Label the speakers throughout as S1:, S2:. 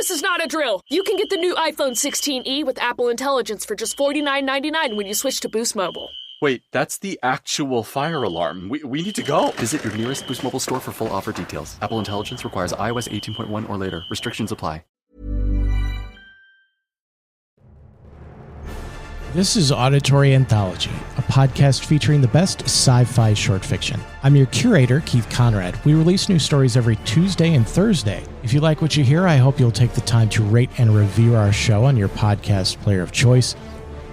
S1: This is not a drill. You can get the new iPhone 16e with Apple Intelligence for just $49.99 when you switch to Boost Mobile.
S2: Wait, that's the actual fire alarm. We need to go. Visit your nearest Boost Mobile store for full offer details. Apple Intelligence requires iOS 18.1 or later. Restrictions apply.
S3: This is Auditory Anthology, a podcast featuring the best sci-fi short fiction. I'm your curator, Keith Conrad. We release new stories every Tuesday and Thursday. If you like what you hear, I hope you'll take the time to rate and review our show on your podcast player of choice.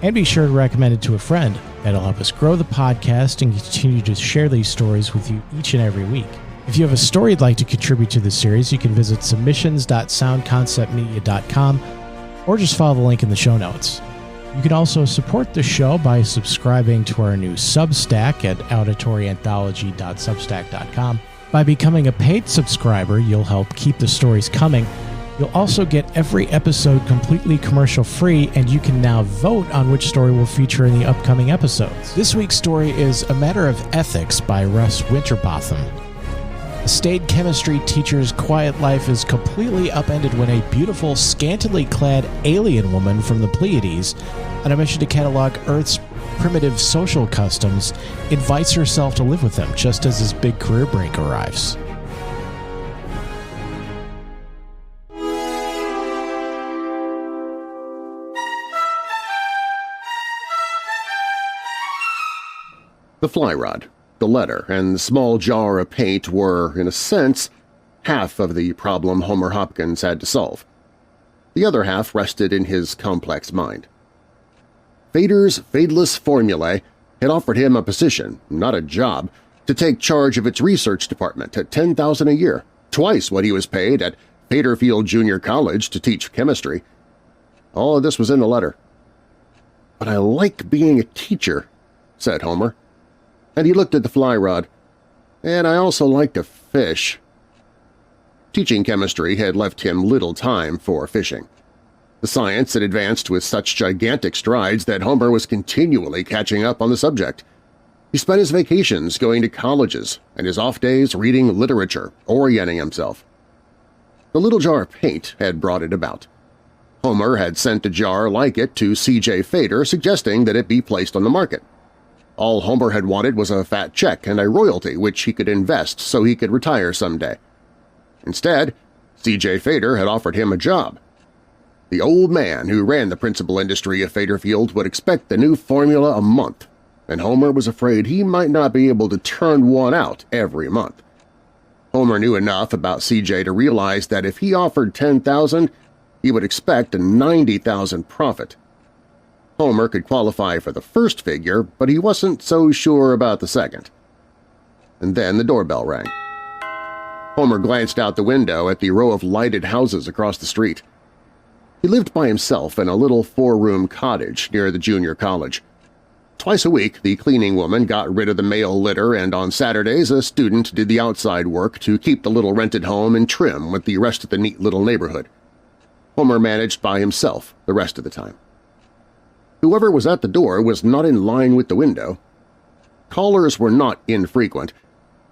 S3: And be sure to recommend it to a friend. That'll help us grow the podcast and continue to share these stories with you each and every week. If you have a story you'd like to contribute to the series, you can visit submissions.soundconceptmedia.com or just follow the link in the show notes. You can also support the show by subscribing to our new Substack at auditoryanthology.substack.com. By becoming a paid subscriber, you'll help keep the stories coming. You'll also get every episode completely commercial-free, and you can now vote on which story will feature in the upcoming episodes. This week's story is A Matter of Ethics by Russ Winterbotham. A staid chemistry teacher's quiet life is completely upended when a beautiful, scantily clad alien woman from the Pleiades, on a mission to catalog Earth's primitive social customs, invites herself to live with him just as his big career break arrives.
S4: The fly rod, the letter, and the small jar of paint were, in a sense, half of the problem Homer Hopkins had to solve. The other half rested in his complex mind. Fader's fadeless formulae had offered him a position, not a job, to take charge of its research department at $10,000 a year, twice what he was paid at Faderfield Junior College to teach chemistry. All of this was in the letter. "But I like being a teacher," said Homer. And he looked at the fly rod. "And I also like to fish." Teaching chemistry had left him little time for fishing. The science had advanced with such gigantic strides that Homer was continually catching up on the subject. He spent his vacations going to colleges and his off days reading literature, orienting himself. The little jar of paint had brought it about. Homer had sent a jar like it to C.J. Fader suggesting that it be placed on the market. All Homer had wanted was a fat check and a royalty which he could invest so he could retire someday. Instead, C.J. Fader had offered him a job. The old man who ran the principal industry of Faderfield would expect the new formula a month, and Homer was afraid he might not be able to turn one out every month. Homer knew enough about C.J. to realize that if he offered $10,000, he would expect a $90,000 profit. Homer could qualify for the first figure, but he wasn't so sure about the second. And then the doorbell rang. Homer glanced out the window at the row of lighted houses across the street. He lived by himself in a little four-room cottage near the junior college. Twice a week the cleaning woman got rid of the mail litter, and on Saturdays a student did the outside work to keep the little rented home in trim with the rest of the neat little neighborhood. Homer managed by himself the rest of the time. Whoever was at the door was not in line with the window. Callers were not infrequent.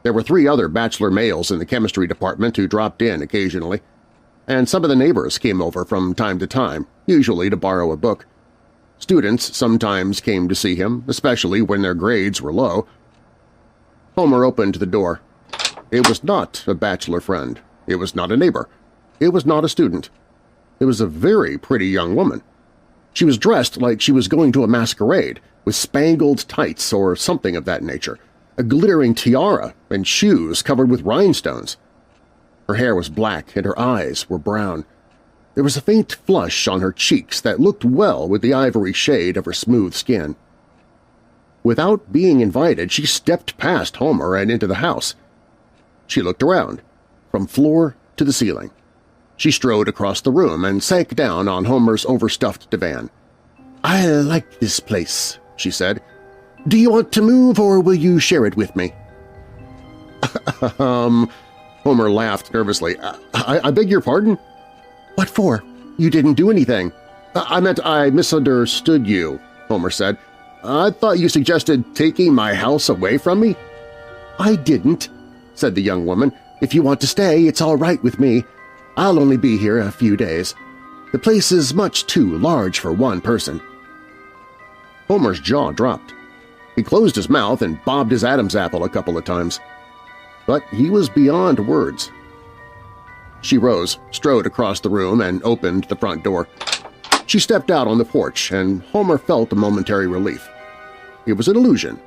S4: There were 3 other bachelor males in the chemistry department who dropped in occasionally, and some of the neighbors came over from time to time, usually to borrow a book. Students sometimes came to see him, especially when their grades were low. Homer opened the door. It was not a bachelor friend. It was not a neighbor. It was not a student. It was a very pretty young woman. She was dressed like she was going to a masquerade, with spangled tights or something of that nature, a glittering tiara, and shoes covered with rhinestones. Her hair was black and her eyes were brown. There was a faint flush on her cheeks that looked well with the ivory shade of her smooth skin. Without being invited, she stepped past Homer and into the house. She looked around, from floor to the ceiling. She strode across the room and sank down on Homer's overstuffed divan. "I like this place," she said. "Do you want to move, or will you share it with me?" Homer laughed nervously. I beg your pardon?" "What for? You didn't do anything." I meant I misunderstood you," Homer said. "I thought you suggested taking my house away from me." "I didn't," said the young woman. "If you want to stay, it's all right with me. I'll only be here a few days. The place is much too large for one person." Homer's jaw dropped. He closed his mouth and bobbed his Adam's apple a couple of times. But he was beyond words. She rose, strode across the room, and opened the front door. She stepped out on the porch, and Homer felt a momentary relief. It was an illusion.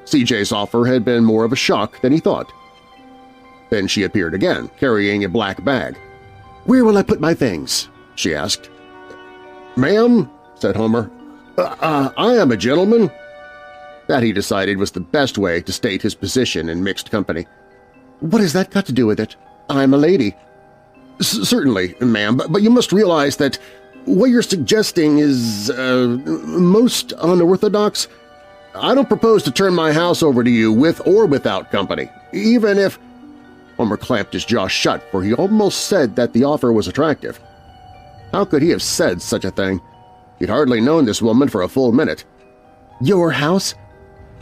S4: CJ's offer had been more of a shock than he thought. Then she appeared again, carrying a black bag. "Where will I put my things?" she asked. "Ma'am," said Homer, I am a gentleman." That, he decided, was the best way to state his position in mixed company. "What has that got to do with it? I'm a lady." "Certainly, ma'am, but you must realize that what you're suggesting is most unorthodox. I don't propose to turn my house over to you with or without company, even if—" Homer clamped his jaw shut, for he almost said that the offer was attractive. How could he have said such a thing? He'd hardly known this woman for a full minute. "Your house?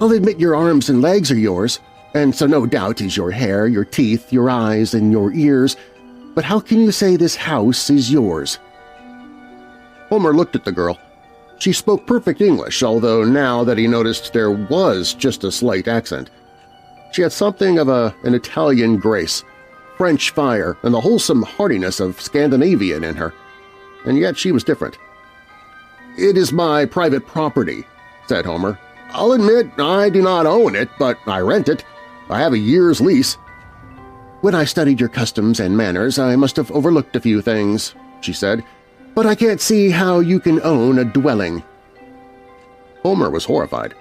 S4: I'll admit your arms and legs are yours, and so no doubt is your hair, your teeth, your eyes, and your ears, but how can you say this house is yours?" Homer looked at the girl. She spoke perfect English, although now that he noticed there was just a slight accent. She had something of an Italian grace, French fire, and the wholesome heartiness of Scandinavian in her. And yet she was different. "It is my private property," said Homer. "I'll admit I do not own it, but I rent it. I have a year's lease." "When I studied your customs and manners, I must have overlooked a few things," she said, "but I can't see how you can own a dwelling." Homer was horrified.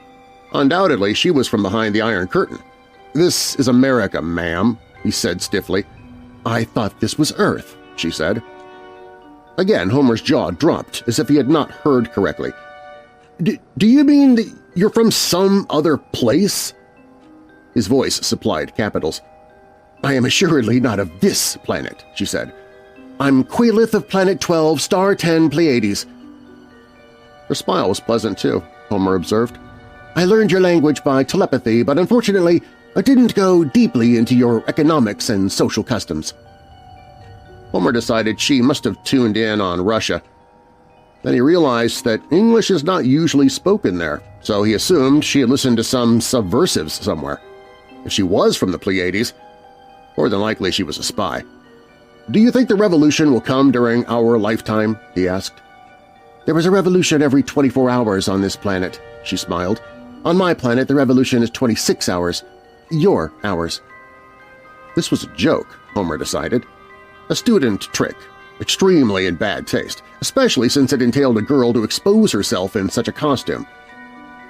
S4: Undoubtedly, she was from behind the Iron Curtain. "This is America, ma'am," he said stiffly. "I thought this was Earth," she said. Again, Homer's jaw dropped, as if he had not heard correctly. Do you mean that you're from some other place?" His voice supplied capitals. "I am assuredly not of this planet," she said. "I'm Quaylith of Planet 12, Star 10, Pleiades." Her smile was pleasant, too, Homer observed. "I learned your language by telepathy, but unfortunately I didn't go deeply into your economics and social customs." Homer decided she must have tuned in on Russia. Then he realized that English is not usually spoken there, so he assumed she had listened to some subversives somewhere. If she was from the Pleiades, more than likely she was a spy. "Do you think the revolution will come during our lifetime?" he asked. "There is a revolution every 24 hours on this planet," she smiled. "On my planet, the revolution is 26 hours. Your hours." This was a joke, Homer decided. A student trick, extremely in bad taste, especially since it entailed a girl to expose herself in such a costume.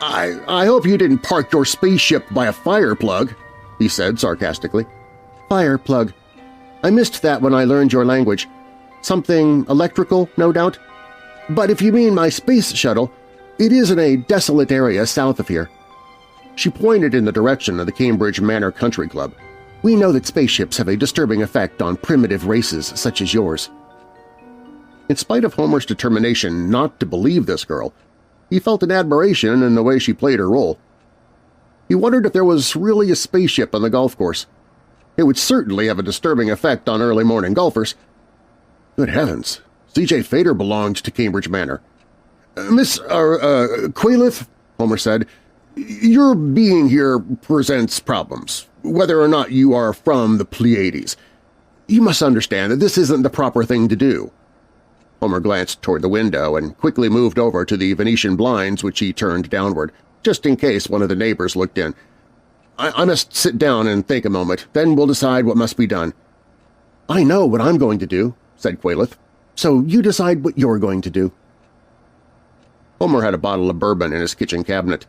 S4: I hope you didn't park your spaceship by a fire plug," he said sarcastically. "Fire plug. I missed that when I learned your language. Something electrical, no doubt? But if you mean my space shuttle, it is in a desolate area south of here." She pointed in the direction of the Cambridge Manor Country Club. "We know that spaceships have a disturbing effect on primitive races such as yours." In spite of Homer's determination not to believe this girl, he felt an admiration in the way she played her role. He wondered if there was really a spaceship on the golf course. It would certainly have a disturbing effect on early morning golfers. Good heavens, C.J. Fader belonged to Cambridge Manor. "Miss Quaylith," Homer said, "your being here presents problems, whether or not you are from the Pleiades. You must understand that this isn't the proper thing to do." Homer glanced toward the window and quickly moved over to the Venetian blinds, which he turned downward, just in case one of the neighbors looked in. I must sit down and think a moment, then we'll decide what must be done." "I know what I'm going to do," said Quaylith, "so you decide what you're going to do." Homer had a bottle of bourbon in his kitchen cabinet.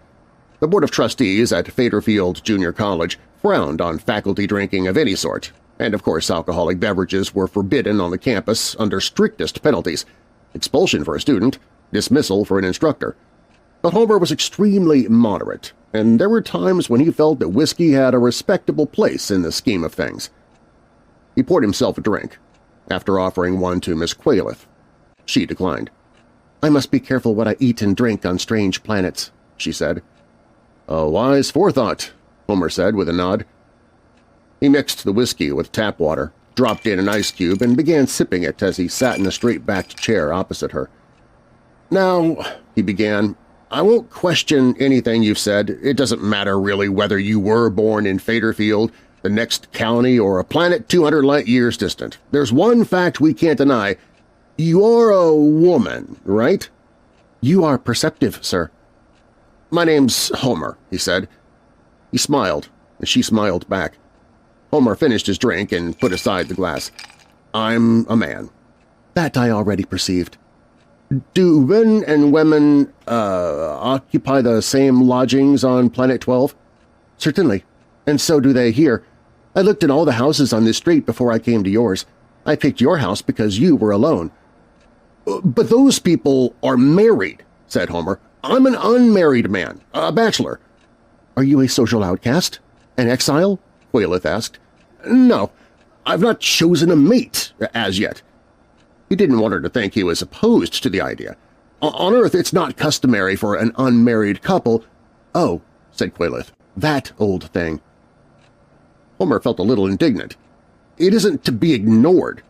S4: The Board of Trustees at Faderfield Junior College frowned on faculty drinking of any sort, and of course alcoholic beverages were forbidden on the campus under strictest penalties – expulsion for a student, dismissal for an instructor. But Homer was extremely moderate, and there were times when he felt that whiskey had a respectable place in the scheme of things. He poured himself a drink, after offering one to Miss Quaylith. She declined. "I must be careful what I eat and drink on strange planets," she said. "A wise forethought," Homer said with a nod. He mixed the whiskey with tap water, dropped in an ice cube and began sipping it as he sat in a straight-backed chair opposite her. "Now," he began, "I won't question anything you've said. It doesn't matter really whether you were born in Faderfield, the next county, or a planet 200 light-years distant. There's one fact we can't deny. You are a woman, right?" "You are perceptive, sir." "My name's Homer," he said. He smiled, and she smiled back. Homer finished his drink and put aside the glass. "I'm a man." "That I already perceived." "Do men and women, occupy the same lodgings on Planet 12? "Certainly, and so do they here. I looked at all the houses on this street before I came to yours. I picked your house because you were alone." "But those people are married," said Homer. "I'm an unmarried man, a bachelor." "Are you a social outcast? An exile?" Quayleth asked. "No, I've not chosen a mate as yet." He didn't want her to think he was opposed to the idea. "On Earth it's not customary for an unmarried couple—" "Oh," said Quayleth, "that old thing." Homer felt a little indignant. "It isn't to be ignored."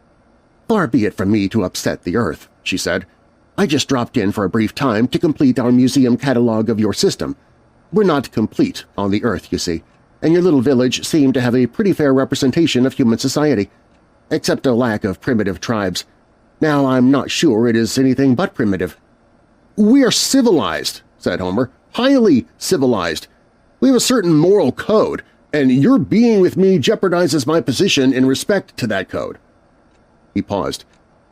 S4: "Far be it from me to upset the Earth," she said. "I just dropped in for a brief time to complete our museum catalog of your system. We're not complete on the Earth, you see, and your little village seemed to have a pretty fair representation of human society, except a lack of primitive tribes. Now I'm not sure it is anything but primitive." "We are civilized," said Homer, "highly civilized. We have a certain moral code, and your being with me jeopardizes my position in respect to that code." He paused.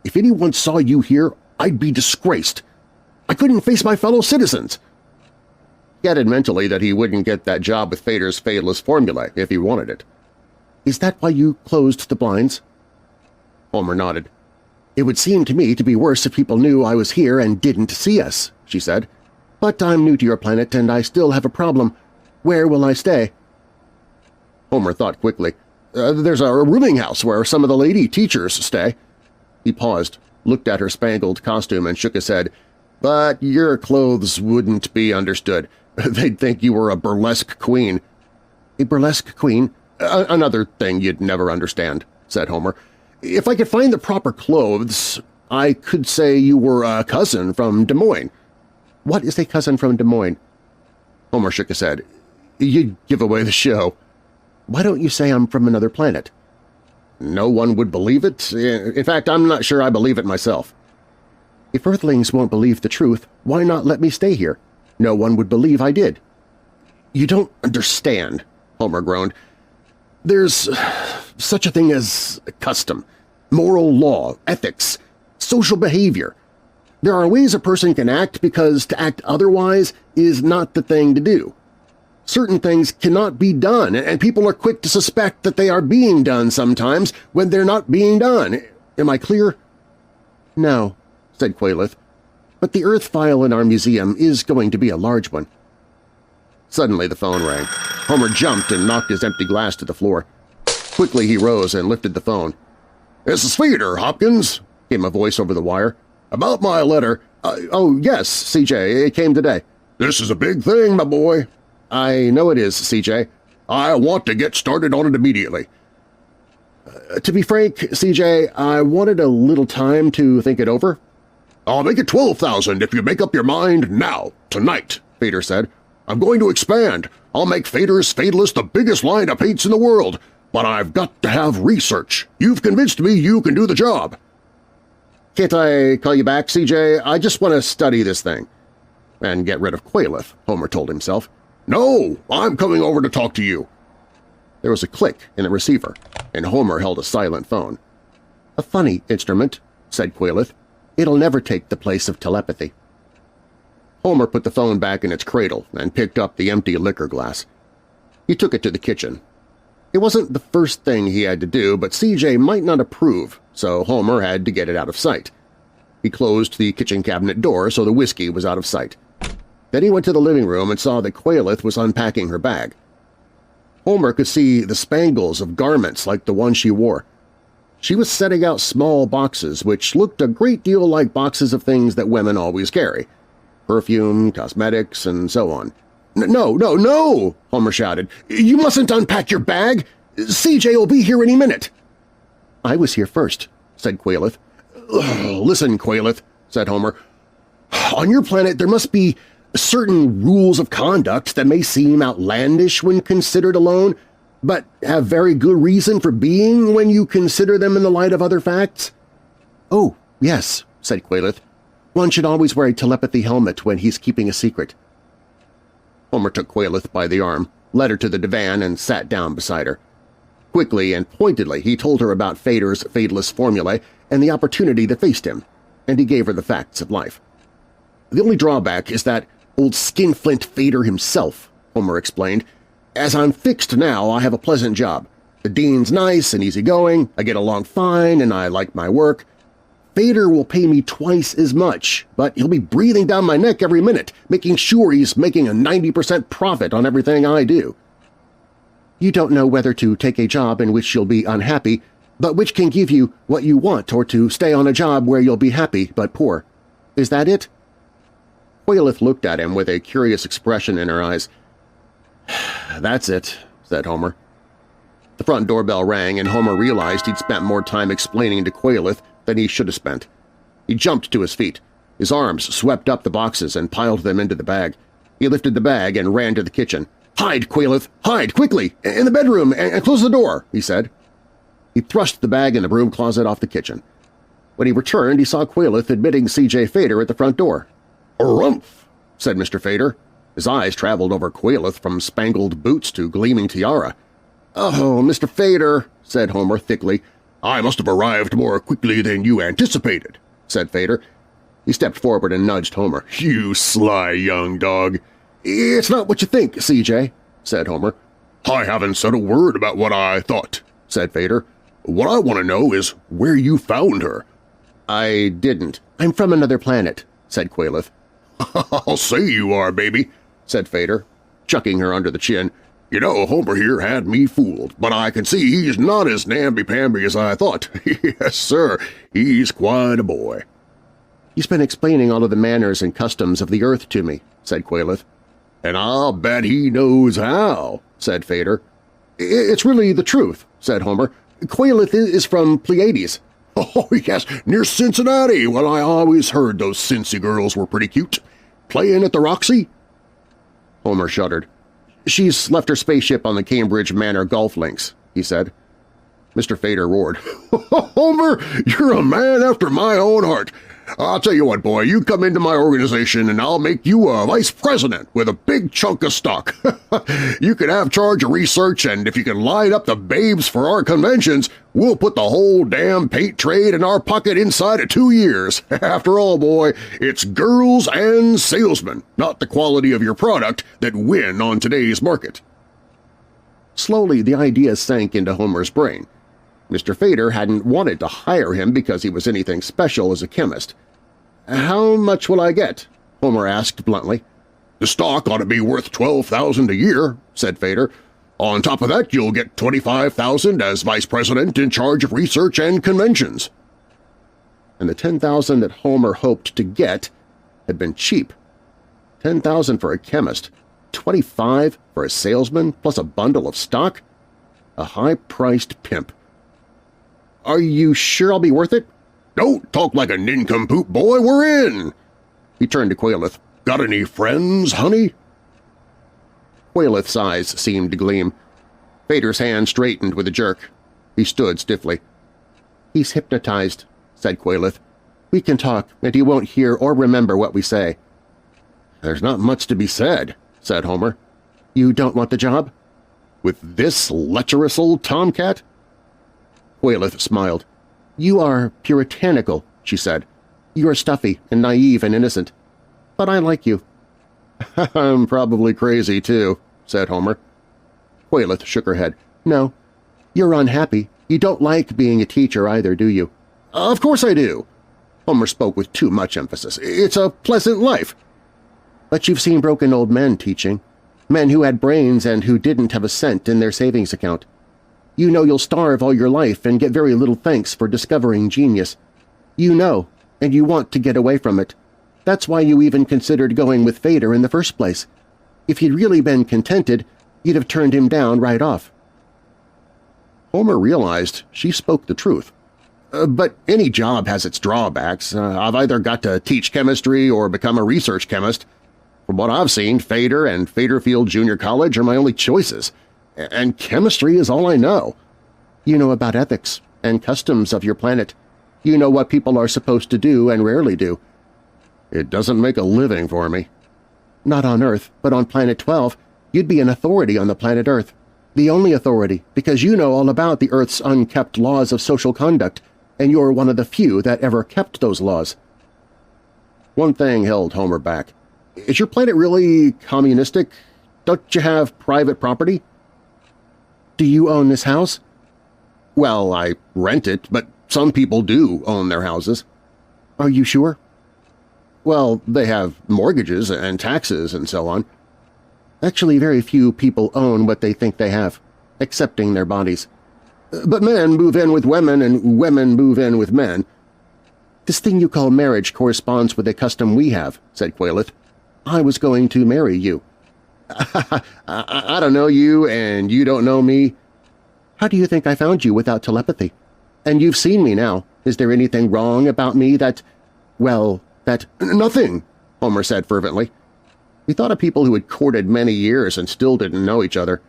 S4: "If anyone saw you here, I'd be disgraced. I couldn't face my fellow citizens." He added mentally that he wouldn't get that job with Fader's fatalist formula if he wanted it. "Is that why you closed the blinds?" Homer nodded. "It would seem to me to be worse if people knew I was here and didn't see us," she said. "But I'm new to your planet and I still have a problem. Where will I stay?" Homer thought quickly. There's a rooming house where some of the lady teachers stay." He paused, looked at her spangled costume and shook his head. "But your clothes wouldn't be understood. They'd think you were a burlesque queen." "A burlesque queen?" Another thing you'd never understand," said Homer. "If I could find the proper clothes, I could say you were a cousin from Des Moines." "What is a cousin from Des Moines?" Homer shook his head. "You'd give away the show." "Why don't you say I'm from another planet?" "No one would believe it. In fact, I'm not sure I believe it myself." "If Earthlings won't believe the truth, why not let me stay here? No one would believe I did." "You don't understand," Homer groaned. "There's such a thing as custom, moral law, ethics, social behavior. There are ways a person can act because to act otherwise is not the thing to do. Certain things cannot be done, and people are quick to suspect that they are being done sometimes when they're not being done. Am I clear?" "No," said Quayleth, "but the Earth file in our museum is going to be a large one." Suddenly the phone rang. Homer jumped and knocked his empty glass to the floor. Quickly he rose and lifted the phone. "This is Feeder, Hopkins," came a voice over the wire. "About my letter—" "Oh, yes, CJ, it came today." "This is a big thing, my boy." "I know it is, CJ.
S5: I want to get started on it immediately."
S4: To be frank, CJ, I wanted a little time to think it over."
S5: "I'll make it 12,000 if you make up your mind now, tonight," Fader said. "I'm going to expand. I'll make Fader's Fatalist the biggest line of paints in the world, but I've got to have research. You've convinced me you can do the job."
S4: "Can't I call you back, CJ? I just want to study this thing." "And get rid of Quayleth," Homer told himself.
S5: "No, I'm coming over to talk to you."
S4: There was a click in the receiver, and Homer held a silent phone. "A funny instrument," said Quayleth. "It'll never take the place of telepathy." Homer put the phone back in its cradle and picked up the empty liquor glass. He took it to the kitchen. It wasn't the first thing he had to do, but CJ might not approve, so Homer had to get it out of sight. He closed the kitchen cabinet door so the whiskey was out of sight. Then he went to the living room and saw that Quayleth was unpacking her bag. Homer could see the spangles of garments like the one she wore. She was setting out small boxes which looked a great deal like boxes of things that women always carry – perfume, cosmetics, and so on. No, no, no!" Homer shouted. "You mustn't unpack your bag! CJ will be here any minute!" I was here first, said Quayleth.
S5: Listen, Quayleth, said Homer. On your planet there must be certain rules of conduct that may seem outlandish when considered alone, but have very good reason for being when you consider them in the light of other facts.
S4: Oh, yes, said Quayleth. One should always wear a telepathy helmet when he's keeping a secret.
S5: Homer took Quayleth by the arm, led her to the divan, and sat down beside her. Quickly and pointedly he told her about Fader's fadeless formulae and the opportunity that faced him, and he gave her the facts of life. The only drawback is that old skinflint Fader himself, Homer explained. As I'm fixed now, I have a pleasant job. The dean's nice and easygoing, I get along fine, and I like my work. Fader will pay me twice as much, but he'll be breathing down my neck every minute, making sure he's making a 90% profit on everything I do.
S4: You don't know whether to take a job in which you'll be unhappy, but which can give you what you want, or to stay on a job where you'll be happy but poor. Is that it?
S5: Quayleth looked at him with a curious expression in her eyes.
S4: That's it, said Homer.
S5: The front doorbell rang, and Homer realized he'd spent more time explaining to Quayleth than he should have spent. He jumped to his feet. His arms swept up the boxes and piled them into the bag. He lifted the bag and ran to the kitchen. "Hide, Quayleth! Hide, quickly! In the bedroom, and close the door!" he said. He thrust the bag in the broom closet off the kitchen. When he returned, he saw Quayleth admitting C.J. Fader at the front door. "Rumph," said Mr. Fader. His eyes traveled over Quayleth from spangled boots to gleaming tiara. "Oh, Mr. Fader," said Homer thickly. "I must have arrived more quickly than you anticipated," said Fader. He stepped forward and nudged Homer. "You sly young dog." "It's not what you think, C.J.," said Homer. "I haven't said a word about what I thought," said Fader. "What I want to know is where you found her."
S4: "I didn't. I'm from another planet," said Quayleth.
S5: "I'll say you are, baby," said Fader, chucking her under the chin. "You know, Homer here had me fooled, but I can see he's not as namby-pamby as I thought. Yes, sir, he's quite a boy."
S4: "He's been explaining all of the manners and customs of the Earth to me," said Quayleth.
S5: "And I'll bet he knows how," said Fader. "It's really the truth," said Homer. "Quayleth is from Pleiades." "Oh, yes, near Cincinnati. Well, I always heard those Cincy girls were pretty cute. Playing at the Roxy?"
S4: Homer shuddered. "She's left her spaceship on the Cambridge Manor golf links," he said.
S5: Mr. Fader roared. "Homer, you're a man after my own heart. I'll tell you what, boy, you come into my organization and I'll make you a vice president with a big chunk of stock. You can have charge of research, and if you can line up the babes for our conventions, we'll put the whole damn paint trade in our pocket inside of 2 years. After all, boy, it's girls and salesmen, not the quality of your product, that win on today's market."
S4: Slowly the idea sank into Homer's brain. Mr. Fader hadn't wanted to hire him because he was anything special as a chemist. "How much will I get?" Homer asked bluntly.
S5: "The stock ought to be worth $12,000 a year," said Fader. "On top of that, you'll get $25,000 as vice president in charge of research and conventions."
S4: And the $10,000 that Homer hoped to get had been cheap. $10,000 for a chemist, $25,000 for a salesman, plus a bundle of stock? A high-priced pimp. "Are you sure I'll be worth it?"
S5: "Don't talk like a nincompoop, boy. We're in." He turned to Quayleth. "Got any friends, honey?"
S4: Quayleth's eyes seemed to gleam. Fader's hand straightened with a jerk. He stood stiffly. "He's hypnotized," said Quayleth. "We can talk, and he won't hear or remember what we say."
S5: "There's not much to be said," said Homer.
S4: "You don't want the job?"
S5: "With this lecherous old tomcat?"
S4: Quayleth smiled. "You are puritanical," she said. "You are stuffy and naive and innocent. But I like you."
S5: "I'm probably crazy, too," said Homer.
S4: Quayleth shook her head. "No. You're unhappy. You don't like being a teacher either, do you?"
S5: "Of course I do." Homer spoke with too much emphasis. "It's a pleasant life."
S4: "But you've seen broken old men teaching. Men who had brains and who didn't have a cent in their savings account. You know you'll starve all your life and get very little thanks for discovering genius. You know, and you want to get away from it. That's why you even considered going with Fader in the first place. If you'd really been contented, you'd have turned him down right off." Homer realized she spoke the truth. But any job has its drawbacks. I've either got to teach chemistry or become a research chemist. From what I've seen, Fader and Faderfield Junior College are my only choices, and chemistry is all I know. You know about ethics and customs of your planet. You know what people are supposed to do and rarely do. It doesn't make a living for me. Not on Earth, but on Planet 12, you'd be an authority on the planet Earth. The only authority, because you know all about the Earth's unkept laws of social conduct, and you're one of the few that ever kept those laws. One thing held Homer back. Is your planet really communistic? Don't you have private property? Do you own this house? Well, I rent it, but some people do own their houses. Are you sure? Well, they have mortgages and taxes and so on. Actually, very few people own what they think they have, excepting their bodies. But men move in with women and women move in with men. This thing you call marriage corresponds with a custom we have, said Quayleth. I was going to marry you. I don't know you and you don't know me. How do you think I found you without telepathy? And you've seen me now. Is there anything wrong about me that, well, that—
S5: Nothing,
S4: Homer said fervently. He thought of people who had courted many years and still didn't know each other.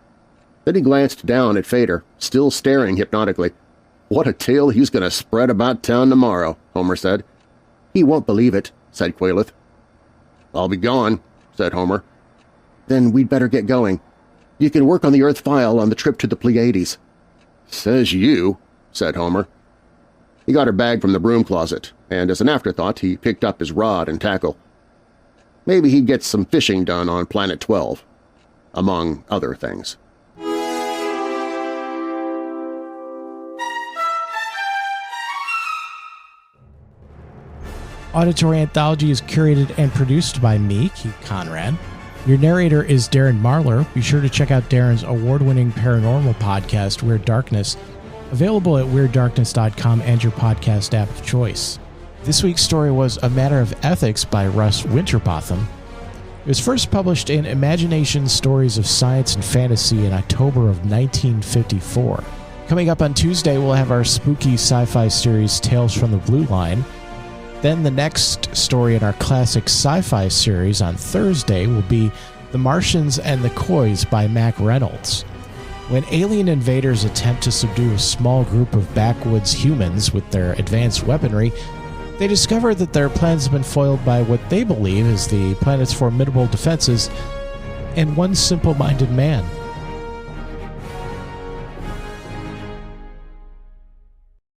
S4: Then he glanced down at Fader, still staring hypnotically. What a tale he's going to spread about town tomorrow, Homer said. He won't believe it, said Quayleth. I'll be gone, said Homer. Then we'd better get going. You can work on the Earth file on the trip to the Pleiades. Says you, said Homer. He got her bag from the broom closet, and as an afterthought he picked up his rod and tackle. Maybe he'd get some fishing done on Planet 12, among other things.
S3: Auditory Anthology is curated and produced by me, Keith Conrad. Your narrator is Darren Marlar. Be sure to check out Darren's award-winning paranormal podcast, Weird Darkness, available at WeirdDarkness.com and your podcast app of choice. This week's story was A Matter of Ethics by Russ Winterbotham. It was first published in Imagination Stories of Science and Fantasy in October of 1954. Coming up on Tuesday, we'll have our spooky sci-fi series Tales from the Blue Line. Then the next story in our classic sci-fi series on Thursday will be The Martians and the Coys by Mac Reynolds. When alien invaders attempt to subdue a small group of backwoods humans with their advanced weaponry, they discover that their plans have been foiled by what they believe is the planet's formidable defenses and one simple-minded man.